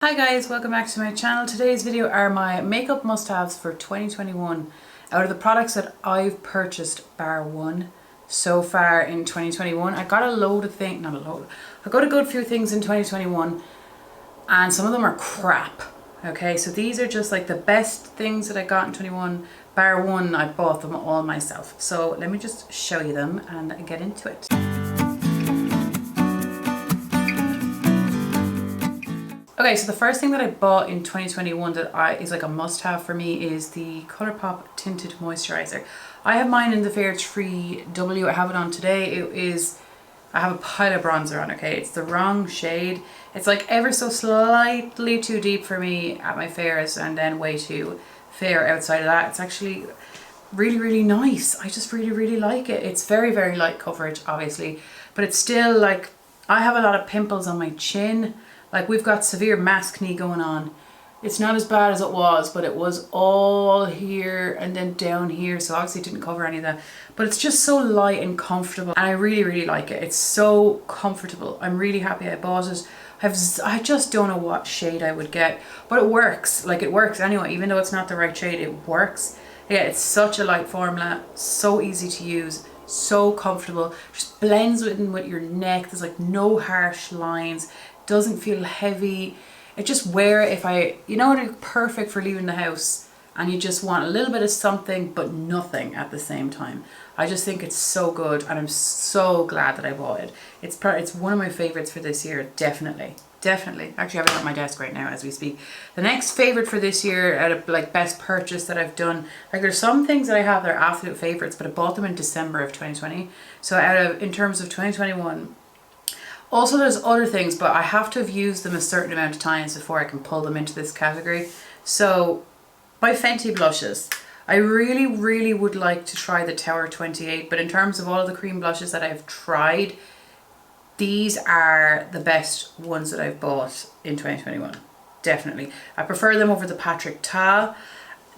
Hi guys, welcome back to my channel. Today's video are my makeup must-haves for 2021 out of the products that I've purchased bar one so far in 2021. I got a load of things, not a load, I got a good few things in 2021 and some of them are crap. Okay, so these are just like the best things that I got in 21 bar one. I bought them all myself. So let me just show you them and get into it. Okay, so the first thing that I bought in 2021 that is like a must-have for me is the Colourpop Tinted Moisturiser. I have mine in the Fair 3W. I have it on today. I have a pile of bronzer on, okay? It's the wrong shade. It's like ever so slightly too deep for me at my fairs and then way too fair outside of that. It's actually really nice. I just really like it. It's very light coverage, obviously, but it's still like, I have a lot of pimples on my chin. Like we've got severe maskne going on. It's not as bad as it was, but it was all here and then down here. So obviously it didn't cover any of that, but it's just so light and comfortable. And I really like it. It's so comfortable. I'm really happy I bought it. I just don't know what shade I would get, but it works. Like it works anyway, even though it's not the right shade, it works. Yeah, it's such a light formula, so easy to use, so comfortable. Just blends with your neck. There's like no harsh lines. Doesn't feel heavy. It just wear it it's perfect for leaving the house and you just want a little bit of something but nothing at the same time. I just think it's so good and I'm so glad that I bought it. It's one of my favorites for this year, definitely. Actually, I have it on my desk right now as we speak. The next favorite for this year, out of like best purchase that I've done, like there's some things that I have that are absolute favorites, but I bought them in December of 2020. So in terms of 2021, also there's other things, but I have to have used them a certain amount of times before I can pull them into this category. So my Fenty Blushes. I really would like to try the Tower 28, but in terms of all the cream blushes that I've tried, these are the best ones that I've bought in 2021. Definitely. I prefer them over the Patrick Ta.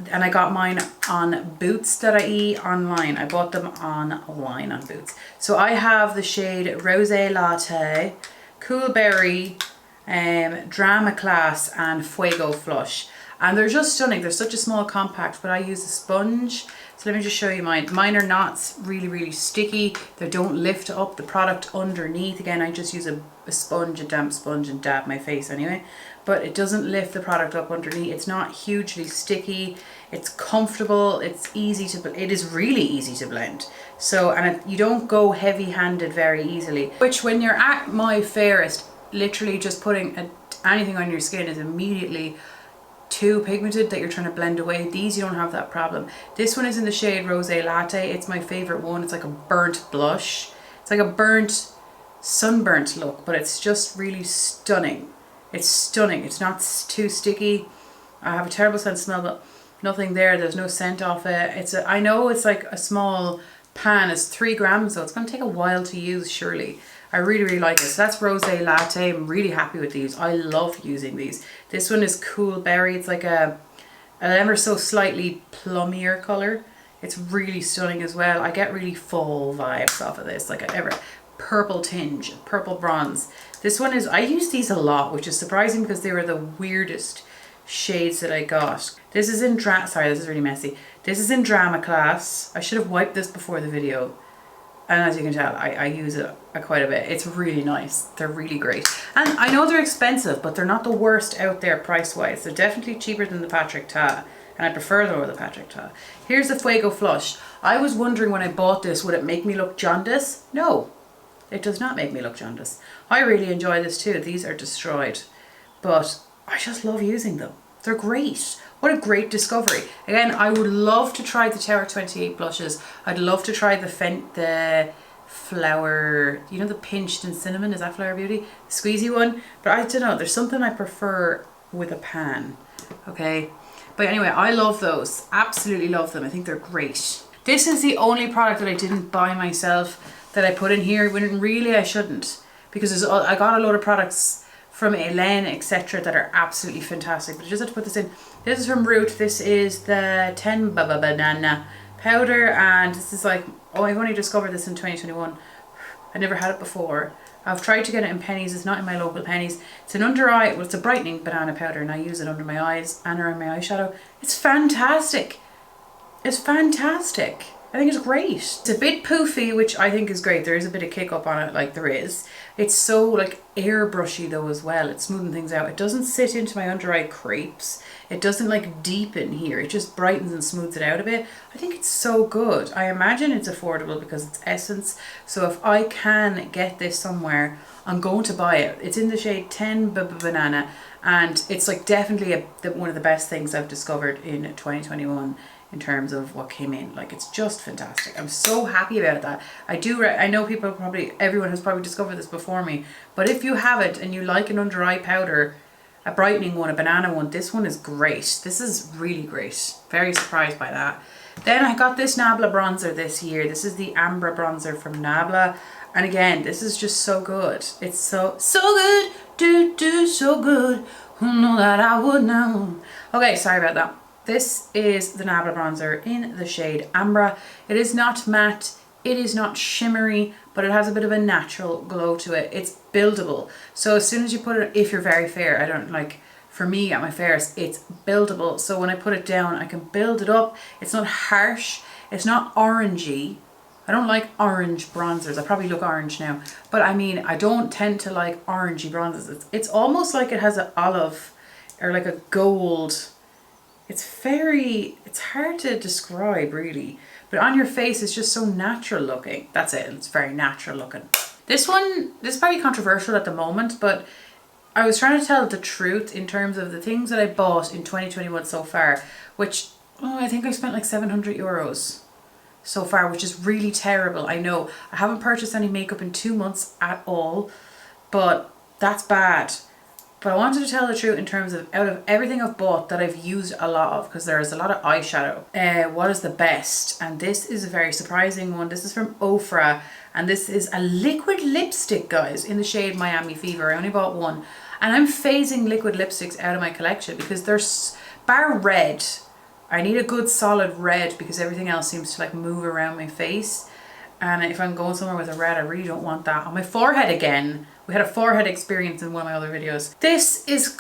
And I got mine on bought.E online. I bought them online on Boots. So I have the shade Rosé Latte, Cool Berry, Drama Class and Fuego Flush. And they're just stunning. They're such a small compact, but I use a sponge. So let me just show you mine. Mine are not really sticky. They don't lift up the product underneath. Again, I just use a sponge, a damp sponge, and dab my face anyway. But it doesn't lift the product up underneath. It's not hugely sticky. It's comfortable. It is really easy to blend. So, and you don't go heavy-handed very easily. Which when you're at my fairest, literally just putting anything on your skin is immediately too pigmented that you're trying to blend away. These, you don't have that problem. This one is in the shade Rosé Latte. It's my favorite one. It's like a burnt blush. It's like a sunburnt look, but it's just really stunning. It's stunning. It's not too sticky. I have a terrible scent smell, but nothing there. There's no scent off it. I know it's like a small pan. It's 3 grams, so it's going to take a while to use, surely. I really like it. So that's Rosé Latte. I'm really happy with these. I love using these. This one is Cool Berry. It's like an ever so slightly plummier colour. It's really stunning as well. I get really fall vibes off of this. Like a purple tinge, purple bronze. This one is, I use these a lot, which is surprising because they were the weirdest shades that I got. This is in sorry, this is really messy. This is in Drama Class. I should have wiped this before the video. And as you can tell, I use it quite a bit. It's really nice. They're really great. And I know they're expensive, but they're not the worst out there price-wise. They're definitely cheaper than the Patrick Ta. And I prefer them over the Patrick Ta. Here's the Fuego Flush. I was wondering when I bought this, would it make me look jaundice? No, it does not make me look jaundice. I really enjoy this too. These are destroyed. But I just love using them. They're great. What a great discovery. Again, I would love to try the Tower 28 blushes. I'd love to try the Flower, you know, the pinched in cinnamon, is that Flower Beauty? The squeezy one. But I don't know, there's something I prefer with a pan. Okay. But anyway, I love those. Absolutely love them. I think they're great. This is the only product that I didn't buy myself that I put in here, when really I shouldn't. Because I got a load of products from Elaine, etc. that are absolutely fantastic. But I just have to put this in. This is from Root. This is the 10 Banana powder, and this is like, oh, I've only discovered this in 2021. I never had it before. I've tried to get it in pennies. It's not in my local pennies. It's an under eye, well, it's a brightening banana powder, and I use it under my eyes and around my eyeshadow. It's fantastic. It's fantastic. I think it's great. It's a bit poofy, which I think is great. There is a bit of kick up on it, like there is. It's so like airbrushy though as well. It's smoothing things out. It doesn't sit into my under eye crepes. It doesn't like deepen here. It just brightens and smooths it out a bit. I think it's so good. I imagine it's affordable because it's Essence. So if I can get this somewhere, I'm going to buy it. It's in the shade 10 Banana, and it's like definitely one of the best things I've discovered in 2021 in terms of what came in. Like, it's just fantastic. I'm so happy about that. I know everyone has probably discovered this before me, but if you haven't and you like an under eye powder, a brightening one, a banana one, this one is great. This is really great. Very surprised by that. Then I got this Nabla bronzer this year. This is the Ambra bronzer from Nabla. And again, this is just so good. It's so good. So good. Who knew that I would know? Okay, sorry about that. This is the Nabla bronzer in the shade Ambra. It is not matte, it is not shimmery, but it has a bit of a natural glow to it. It's buildable. So as soon as you put it, if you're very fair, for me at my fairest, it's buildable. So when I put it down, I can build it up. It's not harsh, it's not orangey. I don't like orange bronzers. I probably look orange now, but I mean, I don't tend to like orangey bronzers. It's almost like it has an olive or like a gold. It's hard to describe really, but on your face it's just so natural looking. That's it, it's very natural looking. This is probably controversial at the moment, but I was trying to tell the truth in terms of the things that I bought in 2021 so far, which, I think I spent like 700 euros so far, which is really terrible. I know, I haven't purchased any makeup in 2 months at all, but that's bad. But I wanted to tell the truth in terms of, out of everything I've bought that I've used a lot of, because there's a lot of eyeshadow, what is the best? And this is a very surprising one. This is from Ofra, and this is a liquid lipstick, guys, in the shade Miami Fever. I only bought one, and I'm phasing liquid lipsticks out of my collection because there's, bar red, I need a good solid red because everything else seems to like move around my face. And if I'm going somewhere with a red, I really don't want that on my forehead again. We had a forehead experience in one of my other videos. This is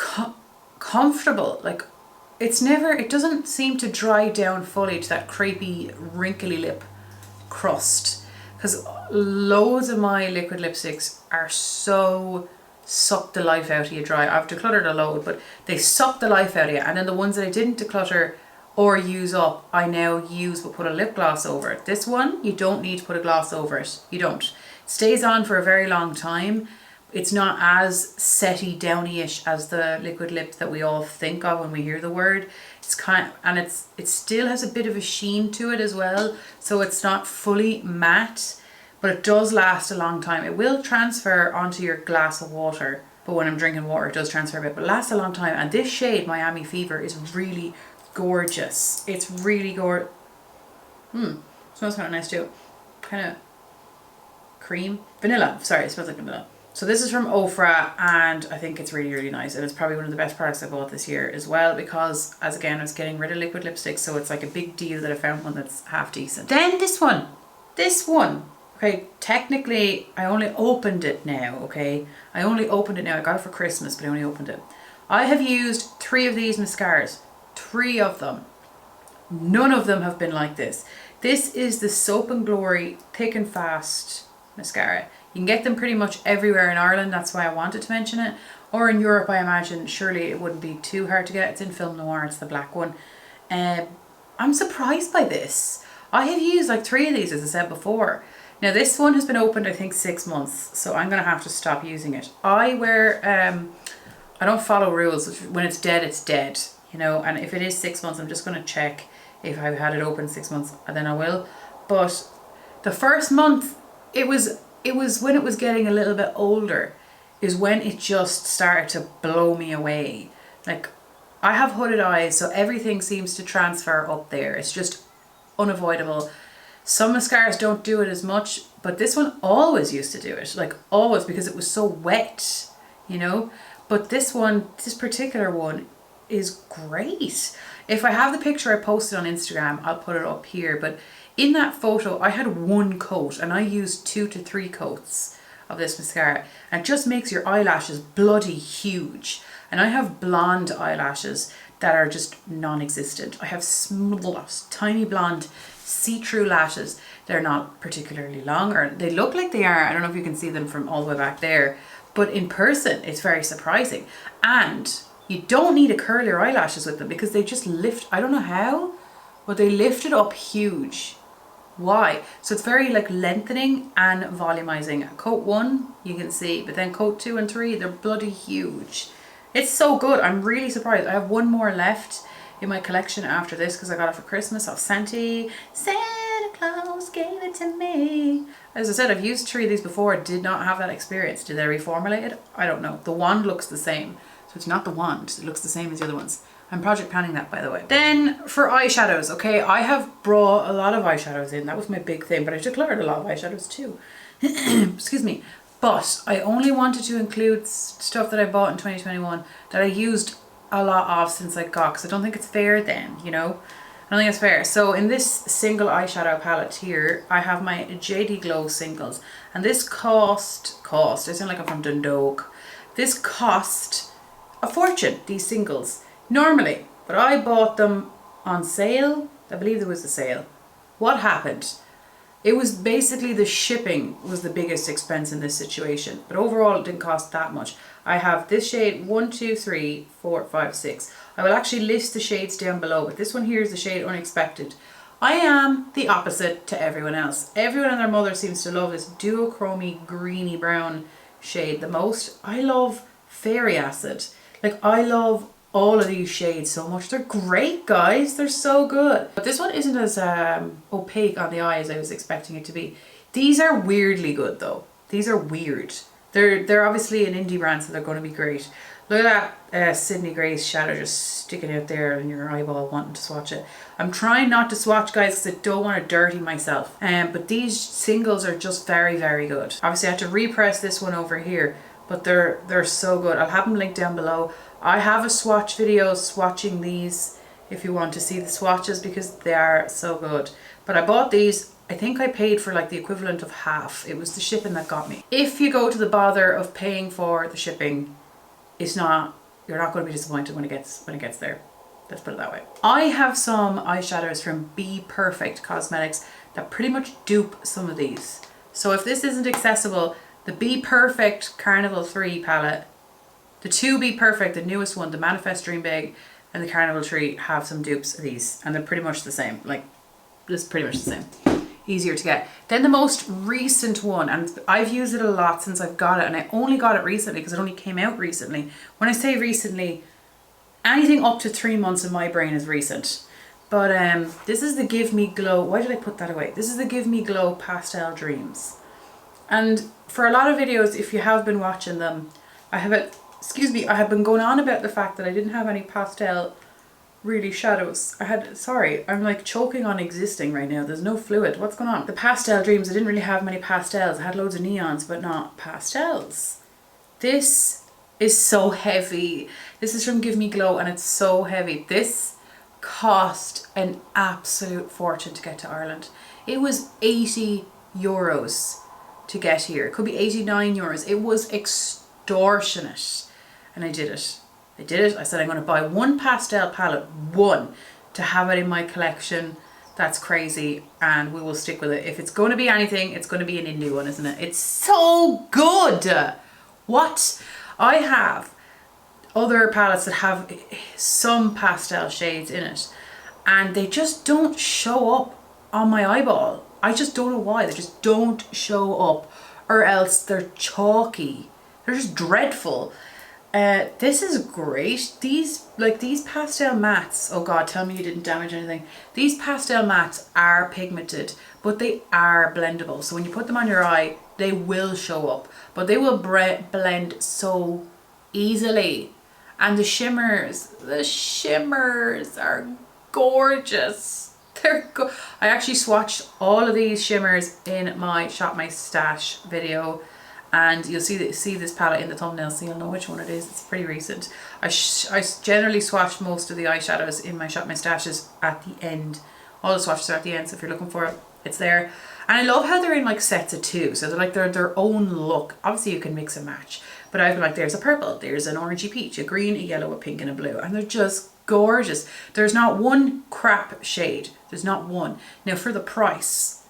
comfortable. Like, it doesn't seem to dry down fully to that crepey, wrinkly lip crust. Because loads of my liquid lipsticks are so suck the life out of you dry. I've decluttered a load, but they suck the life out of you. And then the ones that I didn't declutter or use up, I now use but put a lip gloss over it. This one, you don't need to put a gloss over it. You don't. It stays on for a very long time. It's not as setty, downy-ish as the liquid lips that we all think of when we hear the word. It still has a bit of a sheen to it as well. So it's not fully matte, but it does last a long time. It will transfer onto your glass of water, but when I'm drinking water, it does transfer a bit, but it lasts a long time. And this shade, Miami Fever, is really gorgeous. It's really gorgeous. Smells kind of nice too. Kind of cream. Vanilla. Sorry, it smells like vanilla. So this is from Ofra, and I think it's really, really nice. And it's probably one of the best products I bought this year as well, because, as again, I was getting rid of liquid lipstick, so it's like a big deal that I found one that's half decent. Then this one. Okay, technically, I only opened it now, okay? I got it for Christmas, but I only opened it. I have used 3 of these mascaras. 3 of them. None of them have been like this. This is the Soap and Glory Thick and Fast mascara. You can get them pretty much everywhere in Ireland, that's why I wanted to mention it. Or in Europe, I imagine, surely it wouldn't be too hard to get. It's in Film Noir, it's the black one. I'm surprised by this. I have used like 3 of these, as I said before. Now this one has been opened, I think, 6 months, so I'm going to have to stop using it. I don't follow rules. When it's dead, you know, and if it is 6 months, I'm just going to check if I've had it open 6 months, and then I will. But the first month, it was when it was getting a little bit older, is when it just started to blow me away. Like, I have hooded eyes, so everything seems to transfer up there. It's just unavoidable. Some mascaras don't do it as much, but this one always used to do it, like always, because it was so wet, you know. But this particular one is great. If I have the picture I posted on Instagram, I'll put it up here, but in that photo I had 1 coat and I used 2 to 3 coats of this mascara, and it just makes your eyelashes bloody huge. And I have blonde eyelashes that are just non-existent. I have small, tiny blonde see-through lashes. They're not particularly long, or they look like they are. I don't know if you can see them from all the way back there, but in person it's very surprising. And you don't need to curl your eyelashes with them because they just lift. I don't know how, but they lift it up huge. Why? So it's very like lengthening and volumizing. Coat 1 you can see, but then coat 2 and 3, they're bloody huge. It's so good. I'm really surprised. I have one more left in my collection after this because I got it for Christmas off Santa Claus gave it to me. As I said, I've used 3 of these before. Did not have that experience. Did they reformulate it? I don't know. The wand looks the same. So it's not the wand. It looks the same as the other ones. I'm project planning that, by the way. Then for eyeshadows, okay, I have brought a lot of eyeshadows in. That was my big thing, but I decluttered a lot of eyeshadows too. Excuse me. But I only wanted to include stuff that I bought in 2021 that I used a lot of since I got, because I don't think it's fair then, you know? I don't think it's fair. So in this single eyeshadow palette here, I have my JD Glow singles. And this cost, I sound like I'm from Dundalk. This cost a fortune, these singles, normally. But I bought them on sale. I believe there was a sale. What happened? It was basically the shipping was the biggest expense in this situation. But overall it didn't cost that much. I have this shade 1, 2, 3, 4, 5, 6. I will actually list the shades down below, but this one here is the shade Unexpected. I am the opposite to everyone else. Everyone and their mother seems to love this duochromy greeny brown shade the most. I love Fairy Acid. Like, I love all of these shades so much. They're great, guys. They're so good. But this one isn't as opaque on the eye as I was expecting it to be. These are weirdly good though. These are weird. They're obviously an indie brand, so they're going to be great. Look at that Sydney Grace shadow just sticking out there in your eyeball wanting to swatch it. I'm trying not to swatch, guys, because I don't want to dirty myself. But these singles are just very, very good. Obviously I had to repress this one over here, but they're so good. I'll have them linked down below. I have a swatch video swatching these if you want to see the swatches because they are so good. But I bought these, I think I paid for like the equivalent of half. It was the shipping that got me. If you go to the bother of paying for the shipping, you're not going to be disappointed when it gets there. Let's put it that way. I have some eyeshadows from Be Perfect Cosmetics that pretty much dupe some of these. So if this isn't accessible, the Be Perfect Carnival 3 palette, the 2 Be Perfect, the newest one, the Manifest Dream Big and the Carnival 3 have some dupes of these, and they're pretty much the same. Like, this is pretty much the same. Easier to get. Then the most recent one, and I've used it a lot since I've got it, and I only got it recently because it only came out recently. When I say recently, anything up to 3 months in my brain is recent. But this is the Give Me Glow. Why did I put that away? This is the Give Me Glow Pastel Dreams. And for a lot of videos, if you have been watching them, I have been going on about the fact that I didn't have any pastel really shadows. Sorry, I'm like choking on existing right now. There's no fluid. What's going on? The Pastel Dreams, I didn't really have many pastels. I had loads of neons, but not pastels. This is so heavy. This is from Give Me Glow and it's so heavy. This cost an absolute fortune to get to Ireland. It was 80 euros to get here. It could be 89 euros. It was extortionate. And I did it. I said I'm going to buy one pastel palette, one, to have it in my collection. That's crazy, and we will stick with it. If it's going to be anything, it's going to be an indie one, isn't it? It's so good. What? I have other palettes that have some pastel shades in it, and they just don't show up on my eyeball. I just don't know why. They just don't show up, or else they're chalky. They're just dreadful. This is great. These pastel mattes, oh god, tell me you didn't damage anything. These pastel mattes are pigmented, but they are blendable. So when you put them on your eye, they will show up, but they will blend so easily. And the shimmers are gorgeous. I actually swatched all of these shimmers in my Shop My Stash video. And you'll see this palette in the thumbnail, so you'll know which one it is. It's pretty recent. I generally swatch most of the eyeshadows in my Shop My Stashes at the end. All the swatches are at the end, so if you're looking for it, It's there. And I love how they're in like sets of 2. So they're like their own look. Obviously you can mix and match. But I've been like, there's a purple, there's an orangey peach, a green, a yellow, a pink and a blue. And they're just gorgeous. There's not one crap shade. There's not one. Now for the price,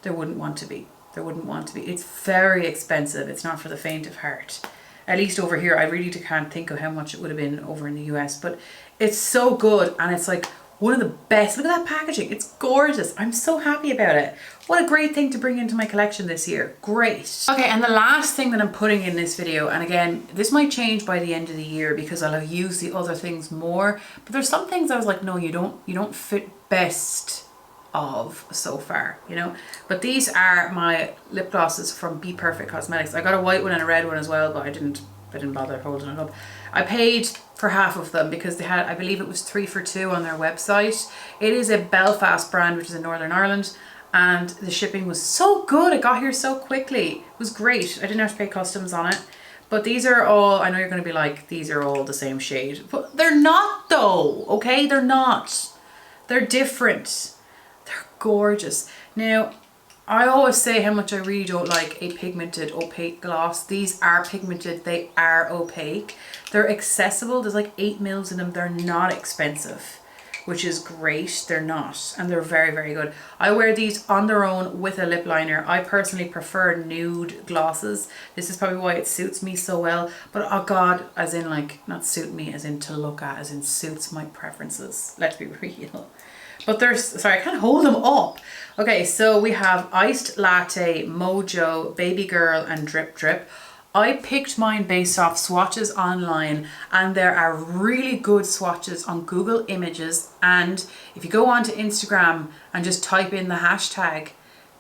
there wouldn't want to be. There wouldn't want to be. It's very expensive. It's not for the faint of heart. At least over here, I really can't think of how much it would have been over in the US. But it's so good and it's like one of the best. Look at that packaging. It's gorgeous. I'm so happy about it. What a great thing to bring into my collection this year. Great. Okay, and the last thing that I'm putting in this video, and again, this might change by the end of the year because I'll have used the other things more, but there's some things I was like, no, you don't fit best of so far, you know. But these are my lip glosses from Be Perfect Cosmetics. I got a white one and a red one as well, but I didn't bother holding it up. I paid for half of them because they had, I believe it was 3 for 2 on their website. It is a Belfast brand, which is in Northern Ireland, and the shipping was so good. It got here so quickly. It was great. I didn't have to pay customs on it. But these are all, I know you're going to be like, these are all the same shade, but they're not though, okay? They're not. They're different. They're gorgeous. Now, I always say how much I really don't like a pigmented opaque gloss. These are pigmented, they are opaque. They're accessible, there's like 8 mils in them. They're not expensive, which is great. They're not, and they're very, very good. I wear these on their own with a lip liner. I personally prefer nude glosses. This is probably why it suits me so well. But oh God, as in like, not suit me, as in to look at, as in suits my preferences. Let's be real. But there's, sorry, I can't hold them up. Okay, so we have Iced Latte, Mojo, Baby Girl and Drip Drip. I picked mine based off swatches online, and there are really good swatches on Google Images, and if you go onto Instagram and just type in the hashtag,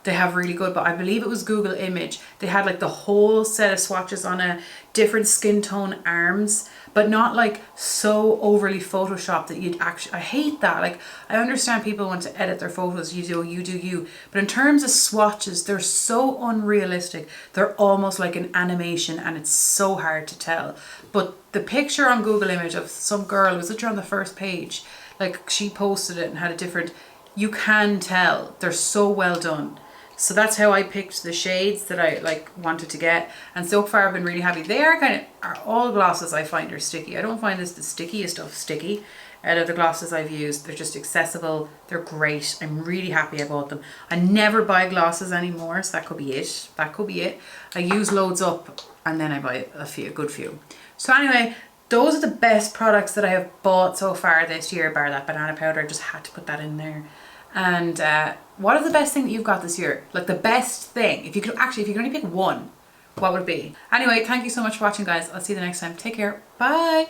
they have really good, but I believe it was Google Image. They had like the whole set of swatches on a different skin tone arms, but not like so overly photoshopped that you'd actually, I hate that. Like, I understand people want to edit their photos, you do you. But in terms of swatches, they're so unrealistic. They're almost like an animation and it's so hard to tell. But the picture on Google Image of some girl, was literally on the first page, like she posted it and had a different, you can tell. They're so well done. So that's how I picked the shades that I like wanted to get, and so far I've been really happy. They are all glosses I find are sticky. I don't find this the stickiest of sticky out of the glosses I've used. They're just accessible, they're great. I'm really happy I bought them. I never buy glosses anymore, so that could be it. That could be it. I use loads up and then I buy a good few. So anyway, those are the best products that I have bought so far this year, bar that banana powder. I just had to put that in there. And what is the best thing that you've got this year? Like the best thing, if you could only pick one, what would it be? Anyway, thank you so much for watching, guys. I'll see you the next time. Take care. Bye.